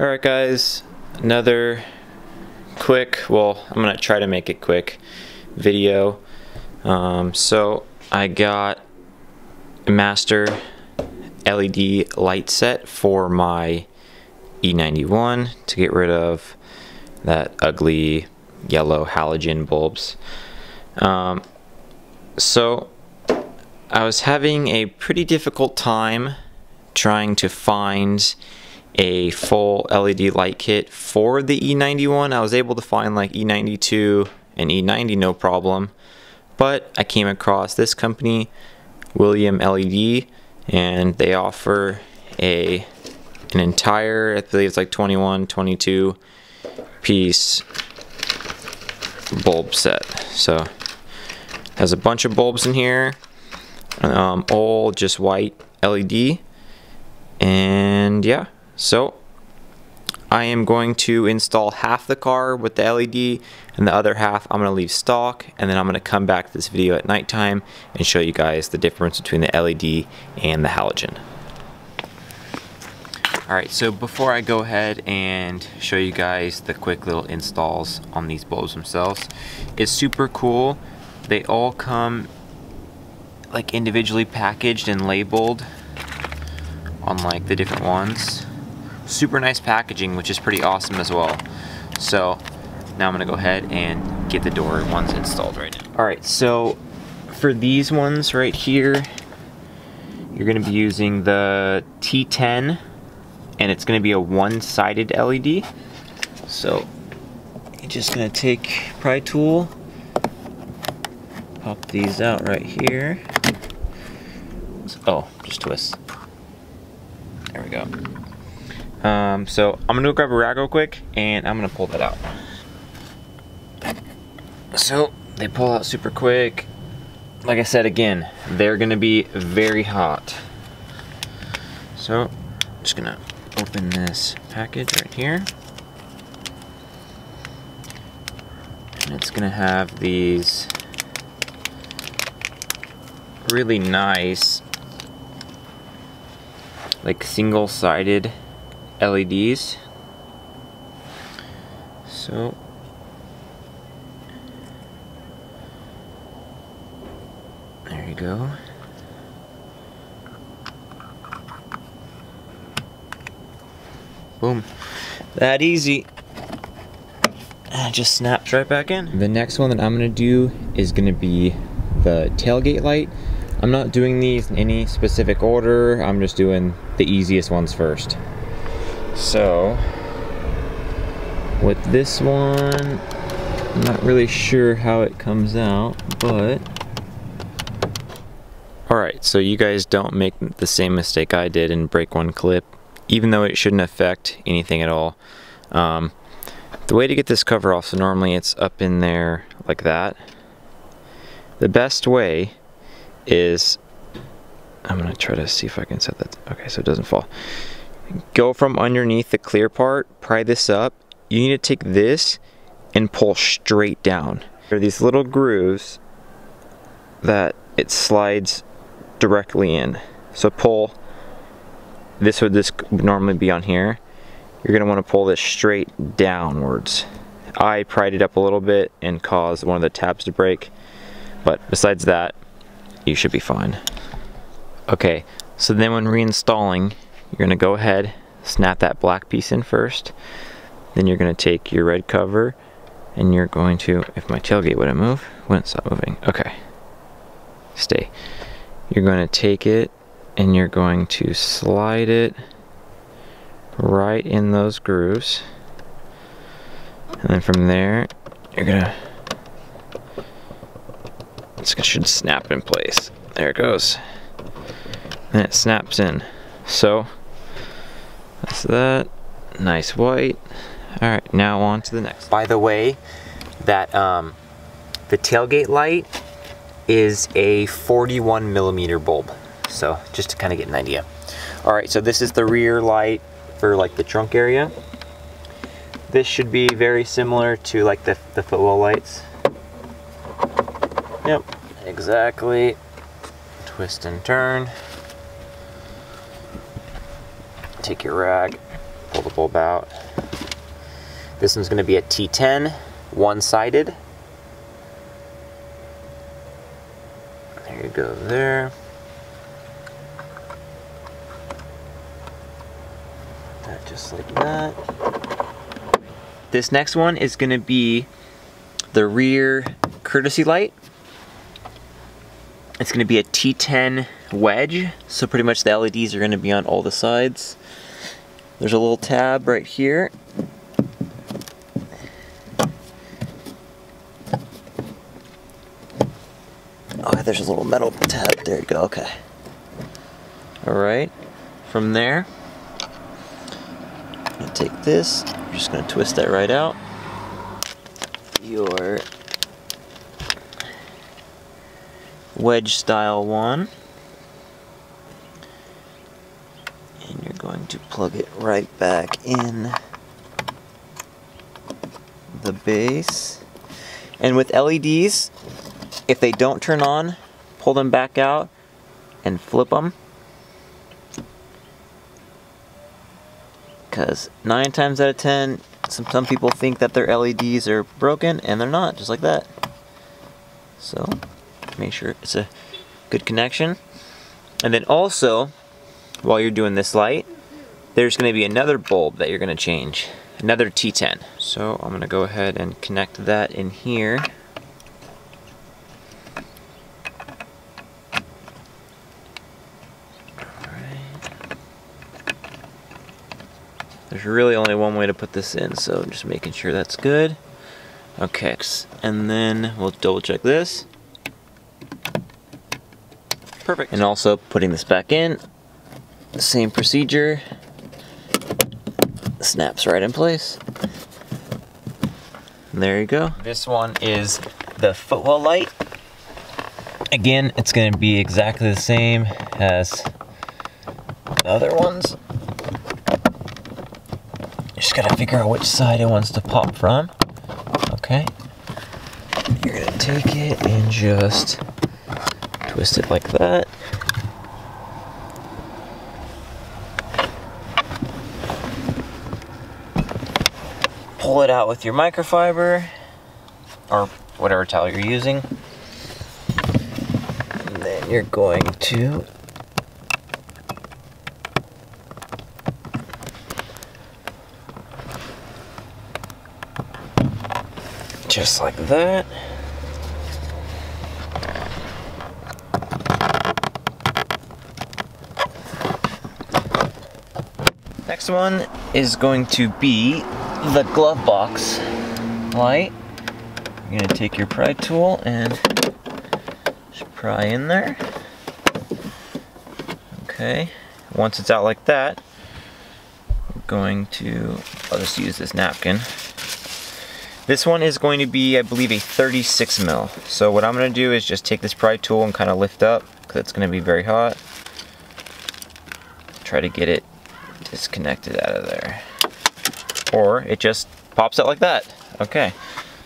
Alright guys, another quick, well, I'm gonna try to make it quick video. So I got a master LED light set for my E91 to get rid of that ugly yellow halogen bulbs. So I was having a pretty difficult time trying to find a full LED light kit for the E91. I was able to find like E92 and E90 no problem, but I came across this company, William LED, and they offer an entire, I believe it's like 21, 22 piece bulb set. So has a bunch of bulbs in here, all just white LED, and yeah. So I am going to install half the car with the LED and the other half I'm going to leave stock, and then I'm going to come back to this video at nighttime and show you guys the difference between the LED and the halogen. Alright, so before I go ahead and show you guys the quick little installs on these bulbs themselves, it's super cool. They all come like individually packaged and labeled on like the different ones. Super nice packaging, which is pretty awesome as well. So now I'm gonna go ahead and get the door ones installed right now. Alright, so for these ones right here, you're gonna be using the T10, and it's gonna be a one-sided LED. So you're just gonna take pry tool, pop these out right here. Oh, just twist. There we go. So I'm gonna go grab a rag real quick and I'm gonna pull that out. So they pull out super quick. Like I said again, they're gonna be very hot. So I'm just gonna open this package right here. And it's gonna have these really nice like single-sided LEDs. So there you go. Boom. That easy. And it just snaps right back in. The next one that I'm gonna do is gonna be the tailgate light. I'm not doing these in any specific order. I'm just doing the easiest ones first. So with this one, I'm not really sure how it comes out, but alright, so you guys don't make the same mistake I did and break one clip, even though it shouldn't affect anything at all. The way to get this cover off, so normally it's up in there like that. The best way is, I'm gonna try to see if I can set that, okay, so it doesn't fall. Go from underneath the clear part, pry this up. You need to take this and pull straight down. There are these little grooves that it slides directly in. So pull, this would normally be on here. You're gonna wanna pull this straight downwards. I pried it up a little bit and caused one of the tabs to break, but besides that, you should be fine. Okay, so then when reinstalling, you're gonna go ahead, snap that black piece in first. Then you're gonna take your red cover and you're going to, if my tailgate wouldn't move, wouldn't stop moving. Okay, stay. You're gonna take it and you're going to slide it right in those grooves. And then from there, you're gonna, it should snap in place. There it goes. And it snaps in. So that's that. Nice white. Alright, now on to the next. By the way, that the tailgate light is a 41 millimeter bulb. So just to kind of get an idea. Alright, so this is the rear light for like the trunk area. This should be very similar to like the footwall lights. Yep, exactly. Twist and turn. Take your rag, pull the the bulb out. This one's going to be a T10, one-sided. There you go there. That just like that. This next one is going to be the rear courtesy light. It's going to be a T10 wedge, so pretty much the LEDs are going to be on all the sides. There's a little tab right here. Oh, there's a little metal tab. There you go. Okay. Alright. From there, I'm going to take this. I'm just going to twist that right out. Your wedge style one. And you're going to plug it right back in the base. And with LEDs, if they don't turn on, pull them back out and flip them. Because 9 times out of 10, some people think that their LEDs are broken, and they're not, just like that. So, make sure it's a good connection. And then also, while you're doing this light, there's going to be another bulb that you're going to change. Another T10. So, I'm going to go ahead and connect that in here. There's really only one way to put this in, so just making sure that's good. Okay, and then we'll double check this. Perfect. And also putting this back in, the same procedure. Snaps right in place. And there you go. This one is the Footwall light. Again, it's going to be exactly the same as the other ones. Just gotta figure out which side it wants to pop from. Okay. You're gonna take it and just twist it like that. Pull it out with your microfiber or whatever towel you're using. And then you're going to just like that. Next one is going to be the glove box light. You're going to take your pry tool and just pry in there. Okay, once it's out like that, I'm going to, I'll just use this napkin. This one is going to be, I believe, a 36 mil. So what I'm going to do is just take this pry tool and kind of lift up, because it's going to be very hot. Try to get it disconnected out of there. Or it just pops out like that. Okay.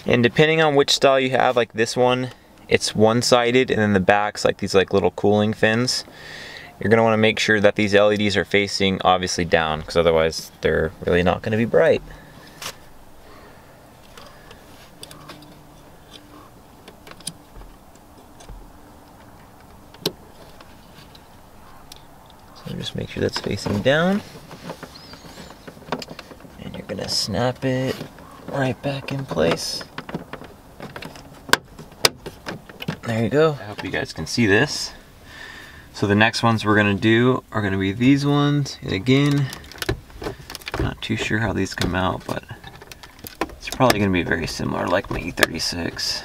And depending on which style you have, like this one, it's one-sided, and then the back's like these like little cooling fins. You're going to want to make sure that these LEDs are facing obviously down, because otherwise they're really not going to be bright. So just make sure that's facing down. And you're going to snap it right back in place. There you go. I hope you guys can see this. So the next ones we're going to do are going to be these ones. And again, not too sure how these come out, but it's probably going to be very similar, like my E36.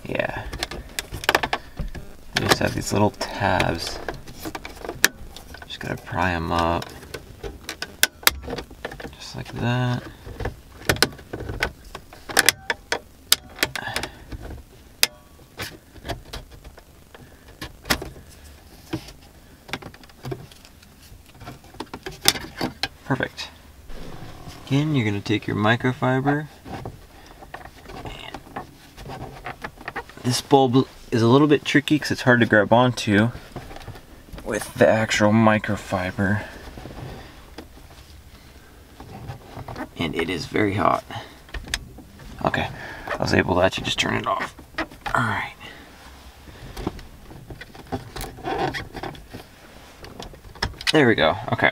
Yeah. They just have these little tabs. Just gotta pry them up. Just like that. Perfect. Again, you're going to take your microfiber. And this bulb is a little bit tricky because it's hard to grab onto with the actual microfiber. and it is very hot. Okay, I was able to actually just turn it off. All right. There we go, okay.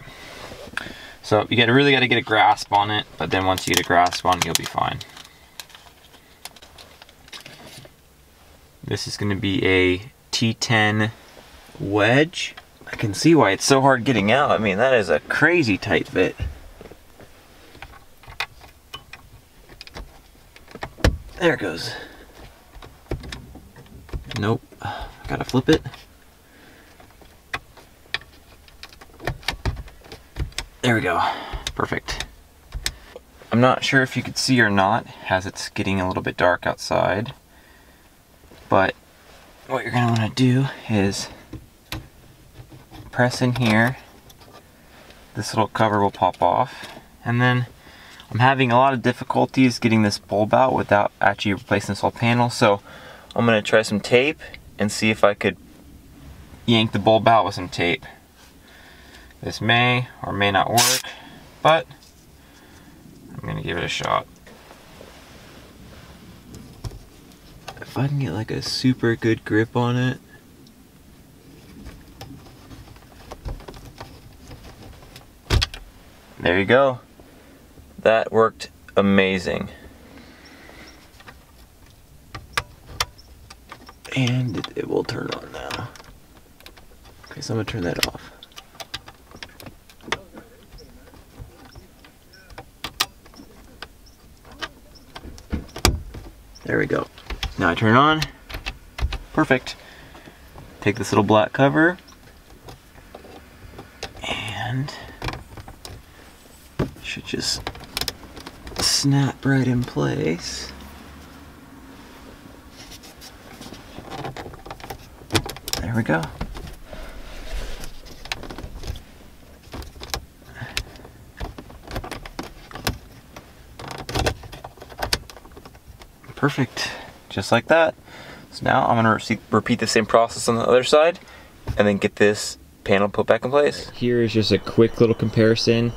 So you really gotta get a grasp on it, but then once you get a grasp on it, you'll be fine. This is gonna be a T10 wedge. I can see why it's so hard getting out. I mean, that is a crazy tight fit. There it goes. Nope, gotta flip it. There we go, perfect. I'm not sure if you could see or not, as it's getting a little bit dark outside, but what you're gonna wanna do is press in here. This little cover will pop off, and then I'm having a lot of difficulties getting this bulb out without actually replacing this whole panel, so I'm gonna try some tape and see if I could yank the bulb out with some tape. This may or may not work, but I'm gonna give it a shot. If I can get like a super good grip on it. There you go. That worked amazing. And it will turn on now. Okay, so I'm gonna turn that off. There we go. Now I turn it on. Perfect. Take this little black cover and should just snap right in place. There we go. Perfect, just like that. So now I'm gonna repeat the same process on the other side and then get this panel put back in place. Here is just a quick little comparison.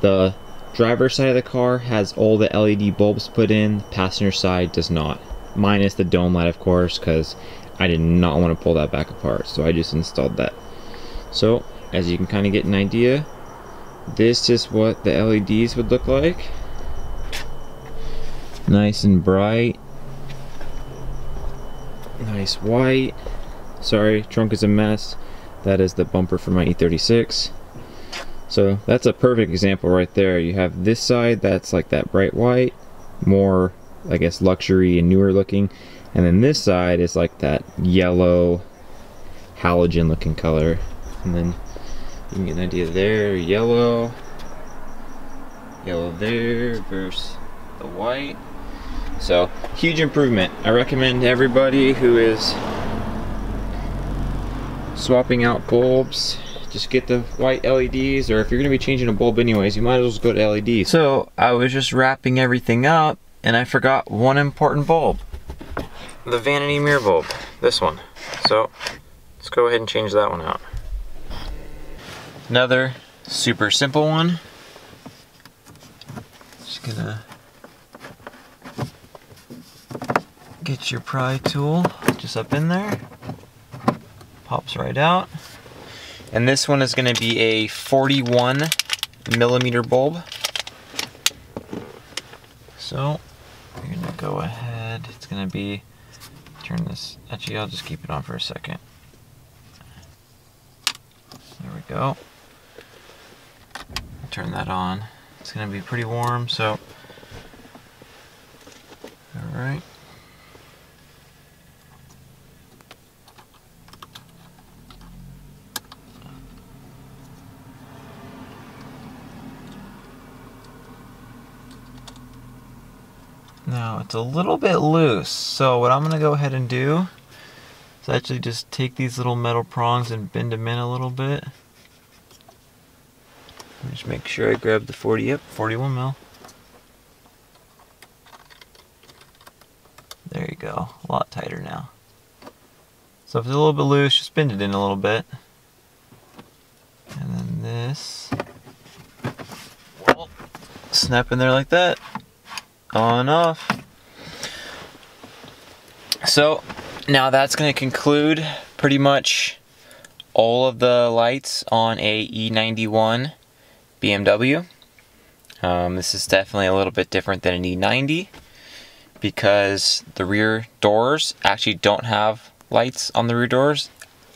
The driver's side of the car has all the LED bulbs put in, passenger side does not. Minus the dome light, of course, because I did not want to pull that back apart, so I just installed that. So, as you can kind of get an idea, this is what the LEDs would look like. Nice and bright. Nice white. Sorry, trunk is a mess. That is the bumper for my E36. So that's a perfect example right there. You have this side that's like that bright white, more I guess luxury and newer looking, and then this side is like that yellow halogen looking color. And then you can get an idea there, yellow there versus the white. So huge improvement. I recommend everybody who is swapping out bulbs, just get the white LEDs, or if you're going to be changing a bulb anyways, you might as well just go to LED. So I was just wrapping everything up and I forgot one important bulb. The vanity mirror bulb, this one. So let's go ahead and change that one out. Another super simple one. Just gonna get your pry tool just up in there. Pops right out. And this one is going to be a 41 millimeter bulb. So we're going to go ahead. It's going to be, turn this, actually I'll just keep it on for a second. There we go. Turn that on. It's going to be pretty warm, so alright. Now it's a little bit loose, so what I'm going to go ahead and do is actually just take these little metal prongs and bend them in a little bit. Just make sure I grab the 41 mil. There you go, a lot tighter now. So if it's a little bit loose, just bend it in a little bit. And then this will snap in there like that, on and off. So now that's going to conclude pretty much all of the lights on a E91 BMW. This is definitely a little bit different than an E90 because the rear doors actually don't have lights on the rear doors.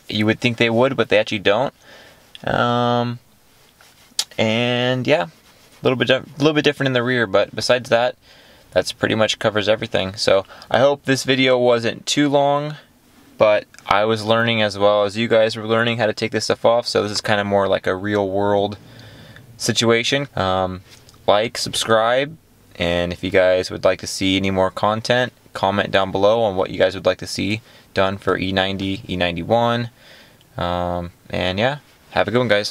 You would think they would, but they actually don't. And yeah, a little bit different in the rear, but besides that, that's pretty much covers everything. So I hope this video wasn't too long, but I was learning as well as you guys were learning how to take this stuff off. So this is kind of more like a real world situation. Like, subscribe, and if you guys would like to see any more content, comment down below on what you guys would like to see done for E90, E91. And yeah, have a good one, guys.